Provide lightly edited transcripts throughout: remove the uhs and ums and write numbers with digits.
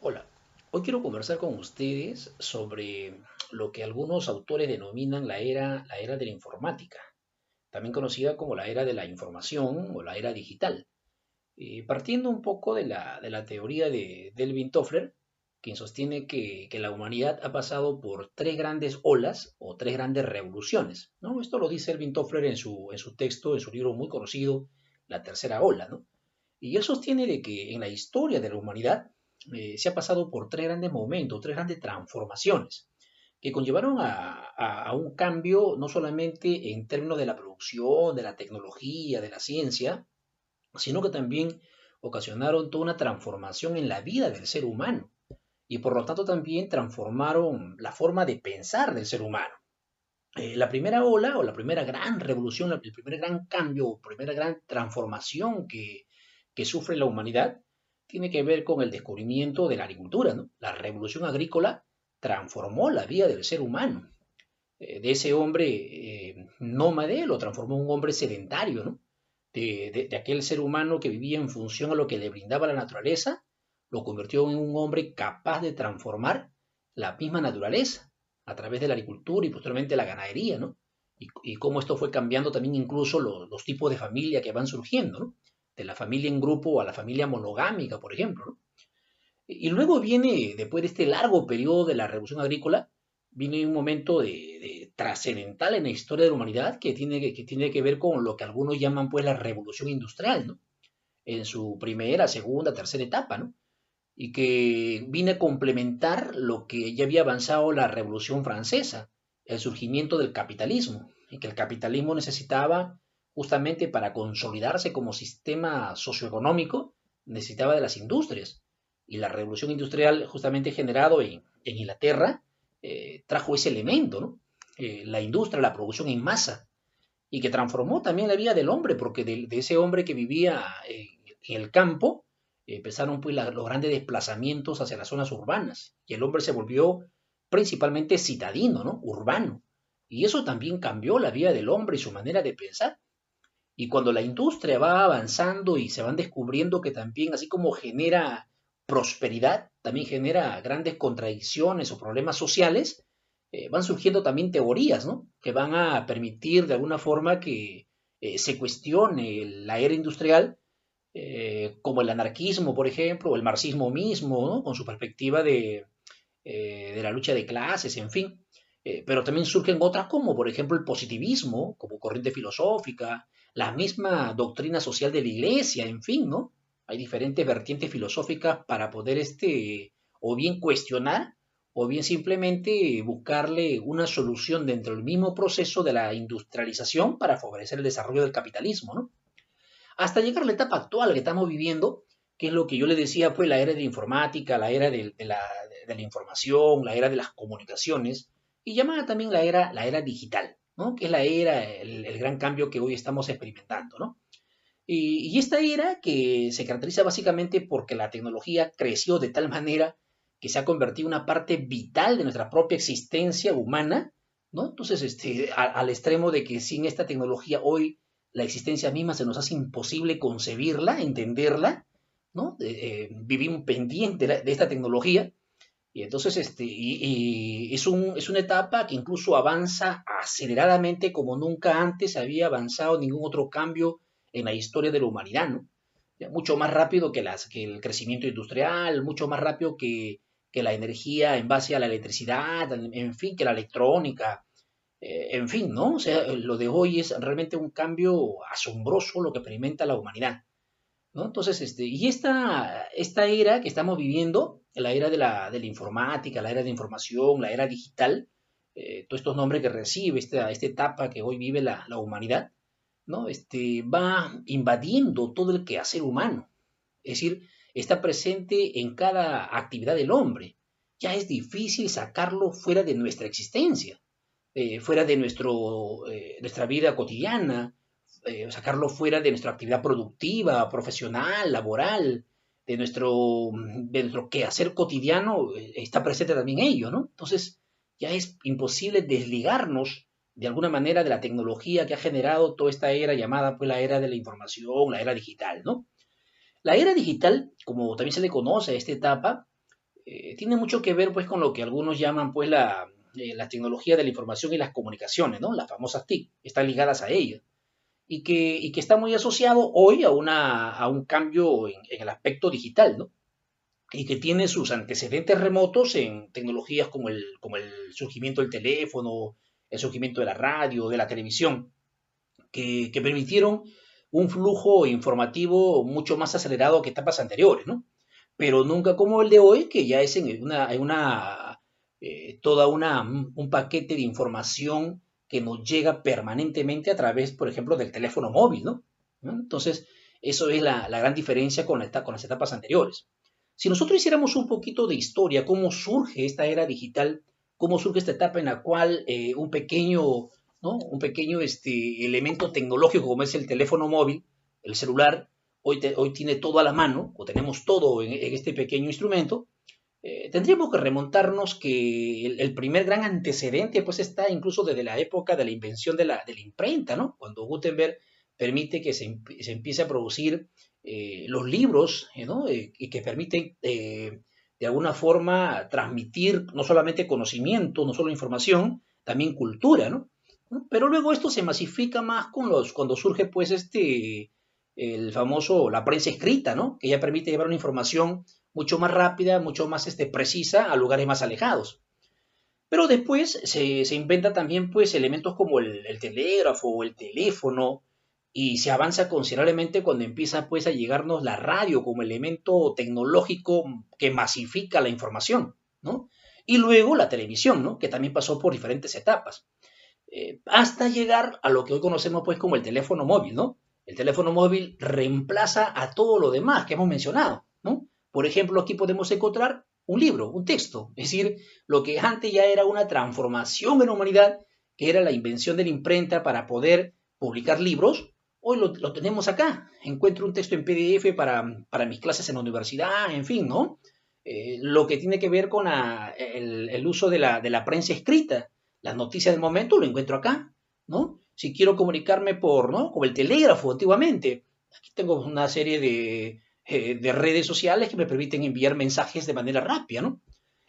Hola, hoy quiero conversar con ustedes sobre lo que algunos autores denominan la era de la informática, también conocida como la era de la información o la era digital. Partiendo un poco de la teoría de Delvin Toffler, quien sostiene que la humanidad ha pasado por tres grandes olas o tres grandes revoluciones, ¿no? Esto lo dice Delvin Toffler en su texto, en su libro muy conocido, La Tercera Ola, ¿no? Y él sostiene de que en la historia de la humanidad se ha pasado por tres grandes momentos, tres grandes transformaciones, que conllevaron a un cambio no solamente en términos de la producción, de la tecnología, de la ciencia, sino que también ocasionaron toda una transformación en la vida del ser humano y por lo tanto también transformaron la forma de pensar del ser humano. La primera ola o la primera gran revolución, el primer gran cambio o primera gran transformación que sufre la humanidad tiene que ver con el descubrimiento de la agricultura, ¿no? La revolución agrícola transformó la vida del ser humano. De ese hombre nómade lo transformó en un hombre sedentario, ¿no? De aquel ser humano que vivía en función a lo que le brindaba la naturaleza, lo convirtió en un hombre capaz de transformar la misma naturaleza a través de la agricultura y posteriormente la ganadería, ¿no? Y cómo esto fue cambiando también incluso los tipos de familia que van surgiendo, ¿no? De la familia en grupo a la familia monogámica, por ejemplo, ¿no? Y luego viene, después de este largo periodo de la revolución agrícola, viene un momento de trascendental en la historia de la humanidad que tiene que ver con lo que algunos llaman pues la revolución industrial, ¿no? En su primera, segunda, tercera etapa, ¿no? Y que viene a complementar lo que ya había avanzado la revolución francesa, el surgimiento del capitalismo, y que el capitalismo necesitaba justamente para consolidarse como sistema socioeconómico, necesitaba de las industrias y la revolución industrial justamente generado en Inglaterra trajo ese elemento, ¿no? La industria, la producción en masa, y que transformó también la vida del hombre, porque de ese hombre que vivía en el campo, empezaron pues los grandes desplazamientos hacia las zonas urbanas, y el hombre se volvió principalmente citadino, ¿no? Urbano, y eso también cambió la vida del hombre y su manera de pensar. Y cuando la industria va avanzando y se van descubriendo que también, así como genera prosperidad, también genera grandes contradicciones o problemas sociales, van surgiendo también teorías, ¿no? Que van a permitir de alguna forma que se cuestione la era industrial, como el anarquismo, por ejemplo, o el marxismo mismo, ¿no? Con su perspectiva de la lucha de clases, en fin. Pero también surgen otras como, por ejemplo, el positivismo, como corriente filosófica, la misma doctrina social de la iglesia, en fin, ¿no? Hay diferentes vertientes filosóficas para poder o bien cuestionar, o bien simplemente buscarle una solución dentro del mismo proceso de la industrialización para favorecer el desarrollo del capitalismo, ¿no? Hasta llegar a la etapa actual que estamos viviendo, que es lo que yo le decía, pues la era de la informática, la era de la información, la era de las comunicaciones, y llamada también la era digital, ¿no? Que es la era, el gran cambio que hoy estamos experimentando, ¿no? Y esta era que se caracteriza básicamente porque la tecnología creció de tal manera que se ha convertido en una parte vital de nuestra propia existencia humana, ¿no? Entonces, al extremo de que sin esta tecnología hoy la existencia misma se nos hace imposible concebirla, entenderla, ¿no? Vivimos pendientes de esta tecnología y entonces es una etapa que incluso avanza aceleradamente como nunca antes había avanzado ningún otro cambio en la historia de la humanidad, ¿no? Ya, mucho más rápido que el crecimiento industrial, mucho más rápido que la energía en base a la electricidad, en fin, que la electrónica, en fin, ¿no? O sea, lo de hoy es realmente un cambio asombroso lo que experimenta la humanidad, ¿no? Entonces, y esta era que estamos viviendo, la era de la informática, la era de información, la era digital, todos estos nombres que recibe esta etapa que hoy vive la humanidad, ¿no? Va invadiendo todo el quehacer humano. Es decir, está presente en cada actividad del hombre. Ya es difícil sacarlo fuera de nuestra existencia, fuera de nuestra vida cotidiana, sacarlo fuera de nuestra actividad productiva, profesional, laboral, de nuestro quehacer cotidiano, está presente también ello, ¿no? Entonces, ya es imposible desligarnos de alguna manera de la tecnología que ha generado toda esta era llamada pues la era de la información, la era digital, ¿no? La era digital, como también se le conoce a esta etapa, tiene mucho que ver pues con lo que algunos llaman pues la tecnología de la información y las comunicaciones, ¿no? Las famosas TIC, están ligadas a ellas. Y que está muy asociado hoy a un cambio en el aspecto digital, ¿no? Y que tiene sus antecedentes remotos en tecnologías como el surgimiento del teléfono, el surgimiento de la radio, de la televisión, que permitieron un flujo informativo mucho más acelerado que etapas anteriores, ¿no? Pero nunca como el de hoy, que ya es un paquete de información que nos llega permanentemente a través, por ejemplo, del teléfono móvil, ¿no? ¿No? Entonces, eso es la gran diferencia con las etapas anteriores. Si nosotros hiciéramos un poquito de historia, cómo surge esta era digital, cómo surge esta etapa en la cual ¿no? Un pequeño elemento tecnológico como es el teléfono móvil, el celular, hoy tiene todo a la mano, o tenemos todo en este pequeño instrumento. Tendríamos que remontarnos que el primer gran antecedente pues está incluso desde la época de la invención de la imprenta, ¿no? Cuando Gutenberg permite que se empiece a producir los libros, ¿no? Y que permiten de alguna forma transmitir no solamente conocimiento, no solo información, también cultura, ¿no? ¿No? Pero luego esto se masifica más cuando surge pues el famoso, la prensa escrita, ¿no? Que ya permite llevar una información mucho más rápida, mucho más precisa a lugares más alejados. Pero después se inventa también pues elementos como el telégrafo o el teléfono y se avanza considerablemente cuando empieza pues a llegarnos la radio como elemento tecnológico que masifica la información, ¿no? Y luego la televisión, ¿no? Que también pasó por diferentes etapas. Hasta llegar a lo que hoy conocemos pues como el teléfono móvil, ¿no? El teléfono móvil reemplaza a todo lo demás que hemos mencionado, ¿no? Por ejemplo, aquí podemos encontrar un libro, un texto, es decir, lo que antes ya era una transformación en la humanidad, que era la invención de la imprenta para poder publicar libros, hoy lo tenemos acá. Encuentro un texto en PDF para mis clases en la universidad, en fin, ¿no? Lo que tiene que ver con el uso de la prensa escrita, las noticias del momento lo encuentro acá, ¿no? Si quiero comunicarme ¿no? Como el telégrafo antiguamente, aquí tengo una serie de redes sociales que me permiten enviar mensajes de manera rápida, ¿no?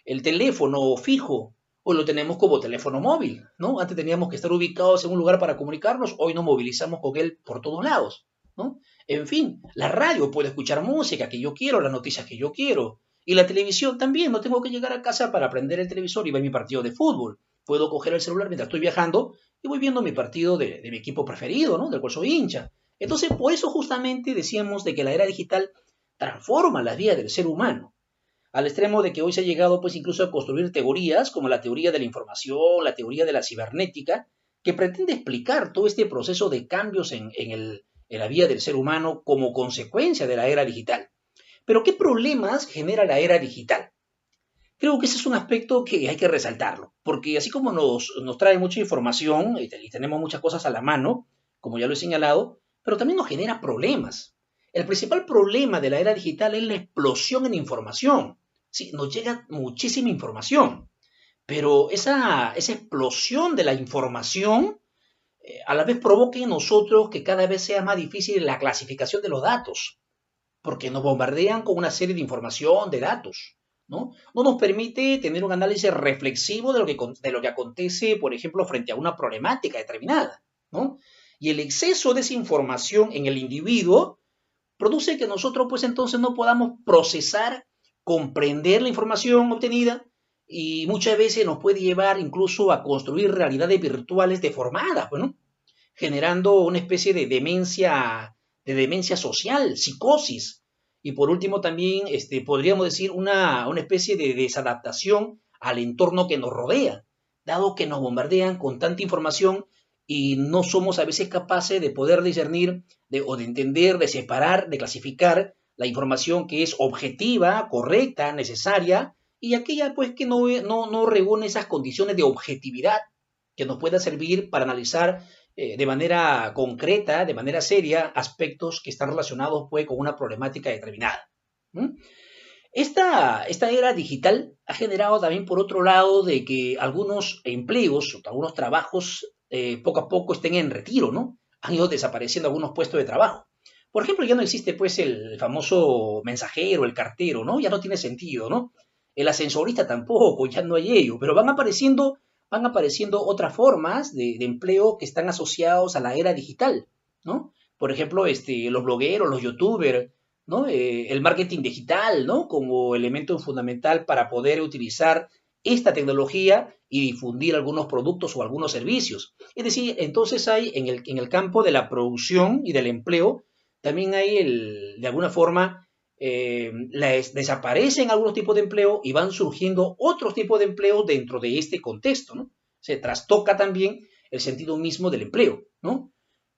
El teléfono fijo, hoy lo tenemos como teléfono móvil, ¿no? Antes teníamos que estar ubicados en un lugar para comunicarnos, hoy nos movilizamos con él por todos lados, ¿no? En fin, la radio puedo escuchar música que yo quiero, las noticias que yo quiero. Y la televisión también, no tengo que llegar a casa para prender el televisor y ver mi partido de fútbol. Puedo coger el celular mientras estoy viajando y voy viendo mi partido de mi equipo preferido, ¿no? Del cual soy hincha. Entonces, por eso justamente decíamos de que la era digital transforma la vida del ser humano, al extremo de que hoy se ha llegado pues incluso a construir teorías como la teoría de la información, la teoría de la cibernética, que pretende explicar todo este proceso de cambios en la vida del ser humano como consecuencia de la era digital. Pero ¿qué problemas genera la era digital? Creo que ese es un aspecto que hay que resaltarlo, porque así como nos trae mucha información y tenemos muchas cosas a la mano, como ya lo he señalado, pero también nos genera problemas. El principal problema de la era digital es la explosión en información. Sí, nos llega muchísima información, pero esa explosión de la información a la vez provoca en nosotros que cada vez sea más difícil la clasificación de los datos porque nos bombardean con una serie de información, de datos, ¿no? No nos permite tener un análisis reflexivo de lo que acontece, por ejemplo, frente a una problemática determinada, ¿no? Y el exceso de esa información en el individuo produce que nosotros, pues entonces no podamos procesar, comprender la información obtenida y muchas veces nos puede llevar incluso a construir realidades virtuales deformadas, ¿no? Generando una especie de demencia social, psicosis. Y por último también podríamos decir una especie de desadaptación al entorno que nos rodea, dado que nos bombardean con tanta información y no somos a veces capaces de poder discernir o de entender, de separar, de clasificar la información que es objetiva, correcta, necesaria y aquella pues que no reúne esas condiciones de objetividad que nos pueda servir para analizar de manera concreta, de manera seria, aspectos que están relacionados pues, con una problemática determinada. ¿Mm? Esta era digital ha generado también, por otro lado, de que algunos empleos, algunos trabajos, poco a poco estén en retiro, ¿no? Han ido desapareciendo algunos puestos de trabajo. Por ejemplo, ya no existe, pues, el famoso mensajero, el cartero, ¿no? Ya no tiene sentido, ¿no? el ascensorista tampoco, ya no hay ello, pero van apareciendo otras formas de empleo que están asociados a la era digital, ¿no? Por ejemplo, los blogueros, los youtubers, ¿no? El marketing digital, ¿no? Como elemento fundamental para poder utilizar esta tecnología y difundir algunos productos o algunos servicios. Es decir, entonces hay en el campo de la producción y del empleo, también hay de alguna forma, desaparecen algunos tipos de empleo y van surgiendo otros tipos de empleo dentro de este contexto, ¿no? Se trastoca también el sentido mismo del empleo, ¿no?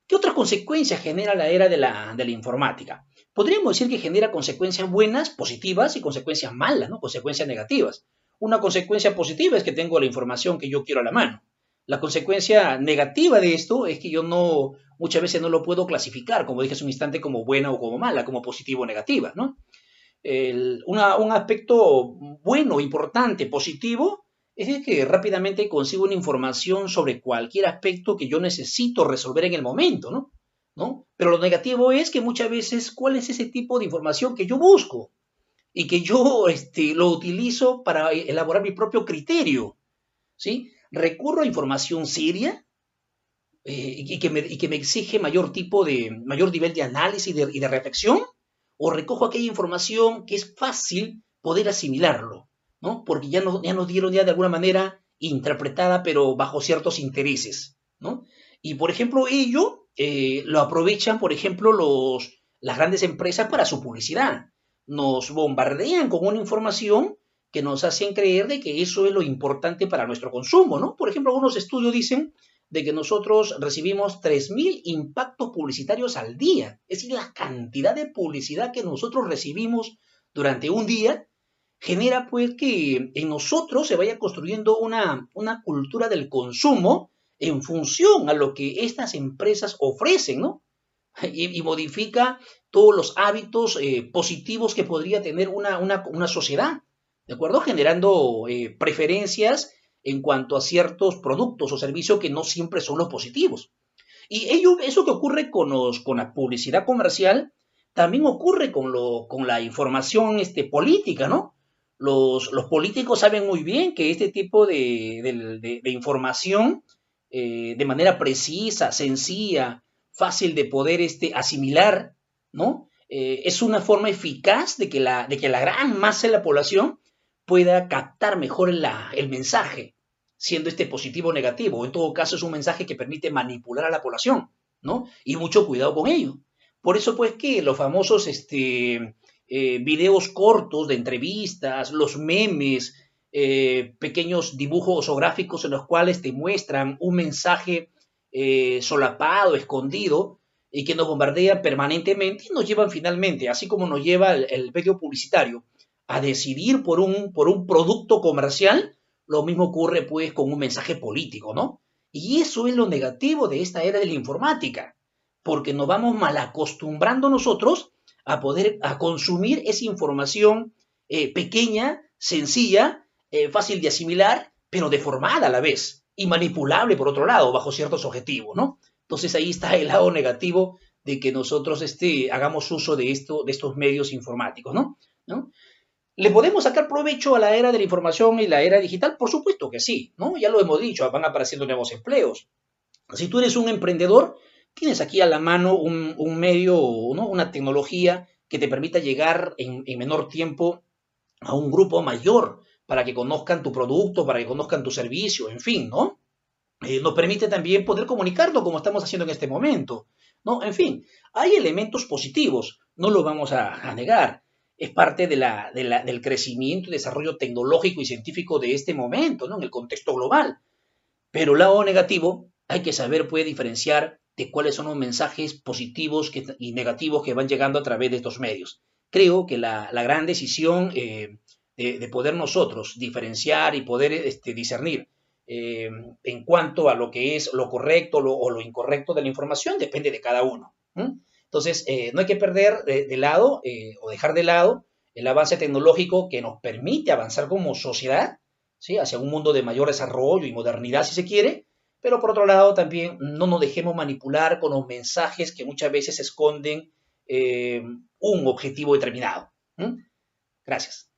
¿Qué otras consecuencias genera la era de la informática? Podríamos decir que genera consecuencias buenas, positivas, y consecuencias malas, ¿no? Consecuencias negativas. Una consecuencia positiva es que tengo la información que yo quiero a la mano. La consecuencia negativa de esto es que yo no, muchas veces no lo puedo clasificar, como dije hace un instante, como buena o como mala, como positiva o negativa, ¿no? Un aspecto bueno, importante, positivo, es que rápidamente consigo una información sobre cualquier aspecto que yo necesito resolver en el momento, ¿no? ¿No? Pero lo negativo es que muchas veces, ¿cuál es ese tipo de información que yo busco? Y que yo lo utilizo para elaborar mi propio criterio, ¿sí? Recurro a información seria, y que me exige mayor nivel de análisis y de reflexión, o recojo aquella información que es fácil poder asimilarlo, ¿no? Porque ya nos dieron ya de alguna manera interpretada, pero bajo ciertos intereses, ¿no? Y por ejemplo, ello lo aprovechan, por ejemplo, las grandes empresas para su publicidad. Nos bombardean con una información que nos hacen creer de que eso es lo importante para nuestro consumo, ¿no? Por ejemplo, algunos estudios dicen de que nosotros recibimos 3.000 impactos publicitarios al día. Es decir, la cantidad de publicidad que nosotros recibimos durante un día genera pues que en nosotros se vaya construyendo una cultura del consumo en función a lo que estas empresas ofrecen, ¿no? Y modifica todos los hábitos positivos que podría tener una sociedad, ¿de acuerdo? Generando preferencias en cuanto a ciertos productos o servicios que no siempre son los positivos. Y eso que ocurre con la publicidad comercial, también ocurre con la información política, ¿no? Los políticos saben muy bien que este tipo de información, de manera precisa, sencilla, fácil de poder asimilar, ¿no? Es una forma eficaz de que la gran masa de la población pueda captar mejor el mensaje, siendo positivo o negativo. En todo caso, es un mensaje que permite manipular a la población, ¿no? Y mucho cuidado con ello. Por eso, pues, que los famosos videos cortos de entrevistas, los memes, pequeños dibujos o gráficos en los cuales te muestran un mensaje solapado, escondido, y que nos bombardean permanentemente y nos llevan finalmente, así como nos lleva el medio publicitario, a decidir por un producto comercial, lo mismo ocurre pues con un mensaje político, ¿no? Y eso es lo negativo de esta era de la informática, porque nos vamos mal acostumbrando nosotros a consumir esa información pequeña, sencilla, fácil de asimilar, pero deformada a la vez y manipulable por otro lado, bajo ciertos objetivos, ¿no? Entonces ahí está el lado negativo de que nosotros hagamos uso de estos medios informáticos, ¿no? ¿No? ¿Le podemos sacar provecho a la era de la información y la era digital? Por supuesto que sí, ¿no? Ya lo hemos dicho, van apareciendo nuevos empleos. Si tú eres un emprendedor, tienes aquí a la mano un medio, ¿no? Una tecnología que te permita llegar en menor tiempo a un grupo mayor para que conozcan tu producto, para que conozcan tu servicio, en fin, ¿no? Nos permite también poder comunicarlo como estamos haciendo en este momento, ¿no? En fin, hay elementos positivos, no lo vamos a negar. Es parte del crecimiento y desarrollo tecnológico y científico de este momento, ¿no? En el contexto global. Pero el lado negativo, hay que saber, puede diferenciar de cuáles son los mensajes positivos y negativos que van llegando a través de estos medios. Creo que la gran decisión de poder nosotros diferenciar y poder discernir en cuanto a lo que es lo correcto o lo incorrecto de la información depende de cada uno. Entonces, no hay que perder de lado o dejar de lado el avance tecnológico que nos permite avanzar como sociedad, ¿sí? Hacia un mundo de mayor desarrollo y modernidad, si se quiere, pero por otro lado también no nos dejemos manipular con los mensajes que muchas veces esconden un objetivo determinado. ¿Mm? Gracias.